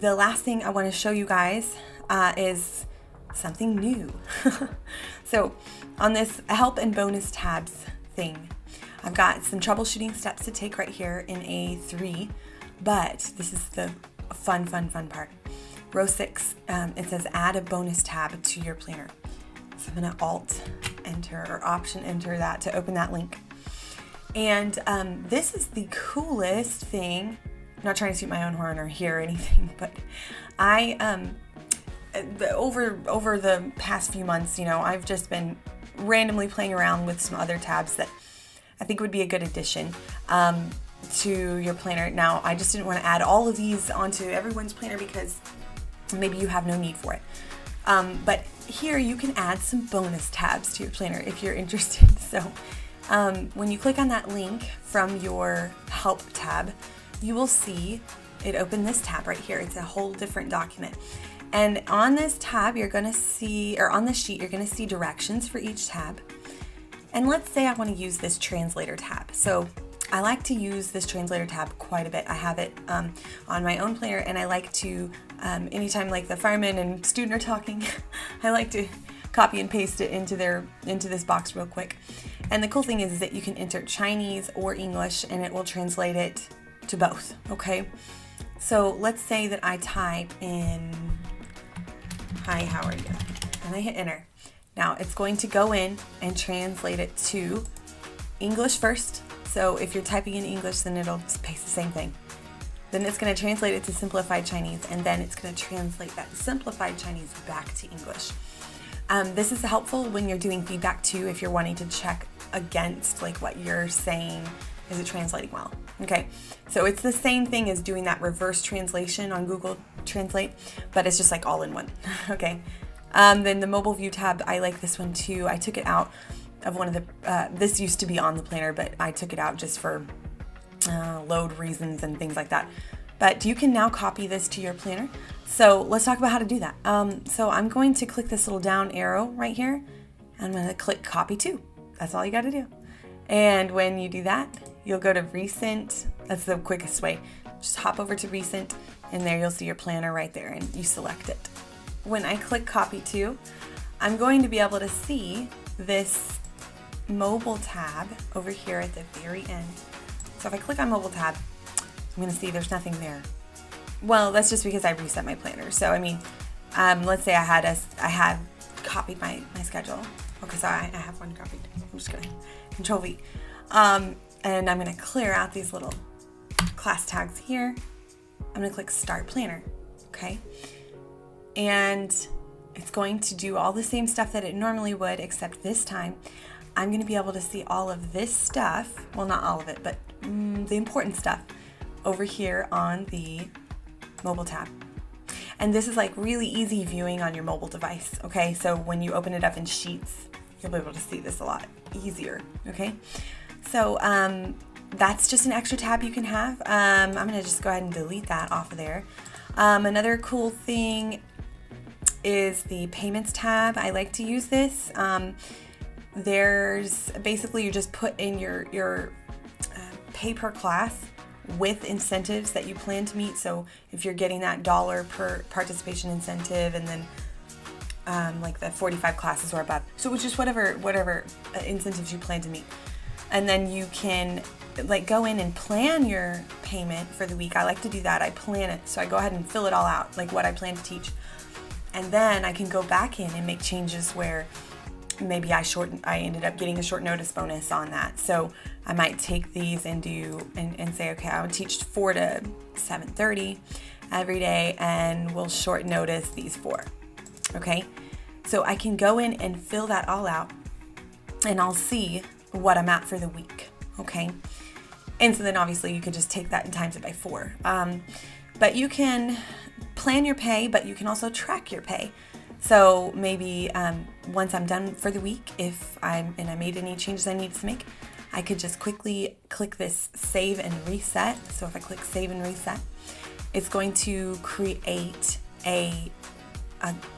The last thing I want to show you guys is something new. So on this help and bonus tabs thing, I've got some troubleshooting steps to take right here in A3, but this is the fun part. Row 6, it says add a bonus tab to your planner. So I'm going to Alt enter or Option enter that to open that link. And this is the coolest thing. I'm not trying to toot my own horn or hear anything, but I over the past few months, I've just been randomly playing around with some other tabs that I think would be a good addition to your planner. Now, I just didn't want to add all of these onto everyone's planner because maybe you have no need for it. But here you can add some bonus tabs to your planner if you're interested. So when you click on that link from your Help tab, you will see it open this tab right here. It's a whole different document. And on this tab, you're going to see, or on this sheet, you're going to see directions for each tab. And let's say I want to use this translator tab. So I like to use this translator tab quite a bit. I have it on my own planner, and I like to, anytime like the fireman and student are talking, I like to copy and paste it into this box real quick. And the cool thing is that you can enter Chinese or English, and it will translate it to both, okay? So let's say that I type in, hi, how are you? And I hit enter. Now it's going to go in and translate it to English first. So if you're typing in English, then it'll just paste the same thing. Then it's going to translate it to simplified Chinese, and then it's going to translate that simplified Chinese back to English. This is helpful when you're doing feedback too, if you're wanting to check against like what you're saying. Is it translating well? Okay, so it's the same thing as doing that reverse translation on Google Translate, but it's just like all in one. Okay, then the mobile view tab, I like this one too. I took it out of one of the, this used to be on the planner, but I took it out just for load reasons and things like that. But you can now copy this to your planner. So let's talk about how to do that. So I'm going to click this little down arrow right here, and I'm going to click copy to. That's all you got to do. And when you do that, you'll go to recent. That's the quickest way. Just hop over to recent, and there you'll see your planner right there, and you select it. When I click copy to, I'm going to be able to see this mobile tab over here at the very end. So if I click on mobile tab, I'm going to see there's nothing there. Well, that's just because I reset my planner. So I mean, let's say I had copied my schedule. Okay, so I have one copied. I'm just going to Control V. And I'm going to clear out these little class tags here. I'm going to click Start Planner. Okay. And it's going to do all the same stuff that it normally would, except this time I'm going to be able to see all of this stuff. Well, not all of it, but the important stuff over here on the mobile tab. And this is like really easy viewing on your mobile device. Okay. So when you open it up in Sheets, you'll be able to see this a lot easier. Okay. So that's just an extra tab you can have. I'm going to just go ahead and delete that off of there. Another cool thing is the payments tab. I like to use this. There's basically, you just put in your pay per class with incentives that you plan to meet. So if you're getting that $1 per participation incentive, and then like the 45 classes or above, so it's just whatever incentives you plan to meet, and then you can like go in and plan your payment for the week. I like to do that. I plan it, so I go ahead and fill it all out, like what I plan to teach, and then I can go back in and make changes where maybe I ended up getting a short notice bonus on that. So I might take these and and say, okay, I would teach 4 to 7:30 every day, and we'll short notice these 4. Okay, so I can go in and fill that all out, and I'll see what I'm at for the week. Okay, and so then obviously you could just take that and times it by 4. But you can plan your pay, but you can also track your pay. So maybe once I'm done for the week, if I made any changes I needed to make, I could just quickly click this save and reset. So if I click save and reset, it's going to create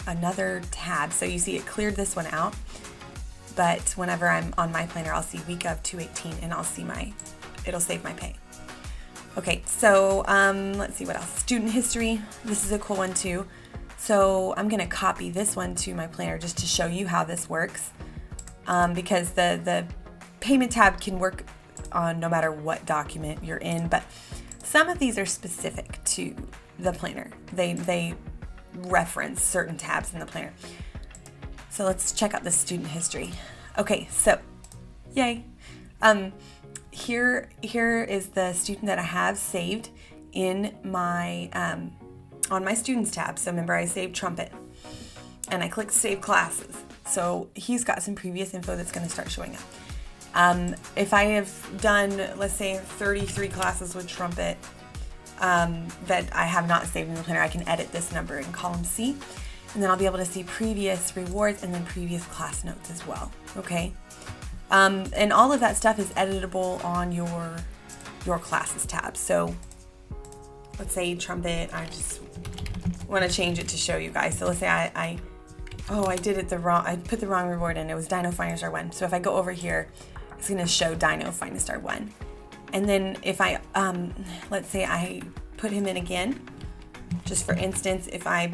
another tab. So you see it cleared this one out, but whenever I'm on my planner, I'll see week of 218, and I'll see it'll save my pay. Okay, so let's see what else. Student history. This is a cool one too. So I'm gonna copy this one to my planner just to show you how this works, because the payment tab can work on no matter what document you're in, but some of these are specific to the planner. They reference certain tabs in the planner. So let's check out the student history. Okay, so yay. Here is the student that I have saved in my on my students tab. So remember, I saved trumpet and I clicked save classes. So he's got some previous info that's going to start showing up. If I have done, let's say, 33 classes with trumpet that I have not saved in the planner, I can edit this number in column C, and then I'll be able to see previous rewards and then previous class notes as well. Okay. And all of that stuff is editable on your classes tab. So let's say trumpet, I just want to change it to show you guys. So let's say I did it I put the wrong reward in. It was Dino Finest R1. So if I go over here, it's going to show Dino Finest R1. And then if I, let's say I put him in again, just for instance, if I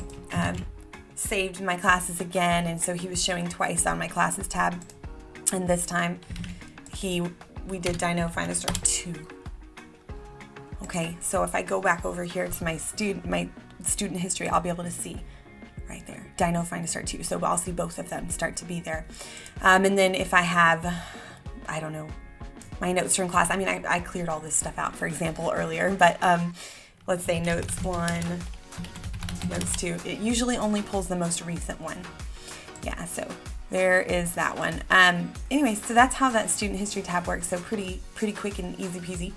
saved my classes again, and so he was showing twice on my classes tab, and this time we did Dino Finest R2. Okay, so if I go back over here to my student history, I'll be able to see right there, Dino Finest R2. So I'll see both of them start to be there. And then if I have, I don't know, my notes from class, I mean, I cleared all this stuff out, for example, earlier, but let's say notes 1, notes 2, it usually only pulls the most recent one. Yeah, so there is that one. Anyway, so that's how that student history tab works. So pretty quick and easy peasy.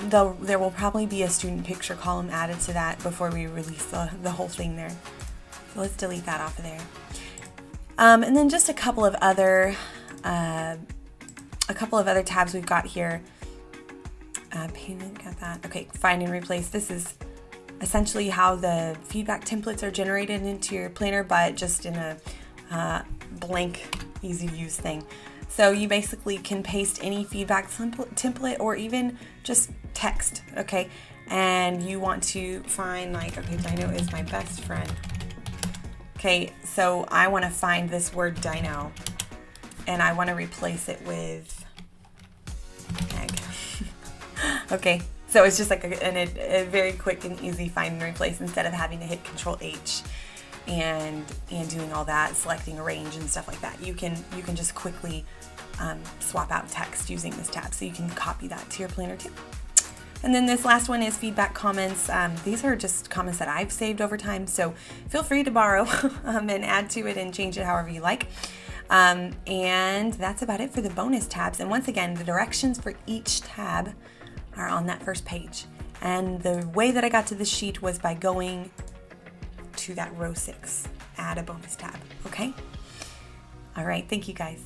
Though there will probably be a student picture column added to that before we release the whole thing there. So let's delete that off of there. And then just a couple of other tabs we've got here. Payment, got that. Okay, find and replace. This is essentially how the feedback templates are generated into your planner, but just in a blank, easy to use thing. So you basically can paste any feedback template or even just text, okay? And you want to find, like, okay, Dino is my best friend. Okay, so I want to find this word Dino, and I want to replace it with egg. Okay, so it's just like a very quick and easy find and replace instead of having to hit Control H and doing all that, selecting a range and stuff like that. You can just quickly swap out text using this tab, so you can copy that to your planner too. And then this last one is feedback comments. These are just comments that I've saved over time, so feel free to borrow and add to it and change it however you like. And that's about it for the bonus tabs. And once again, the directions for each tab are on that first page. And the way that I got to this sheet was by going to that row 6, add a bonus tab, okay? All right, thank you guys.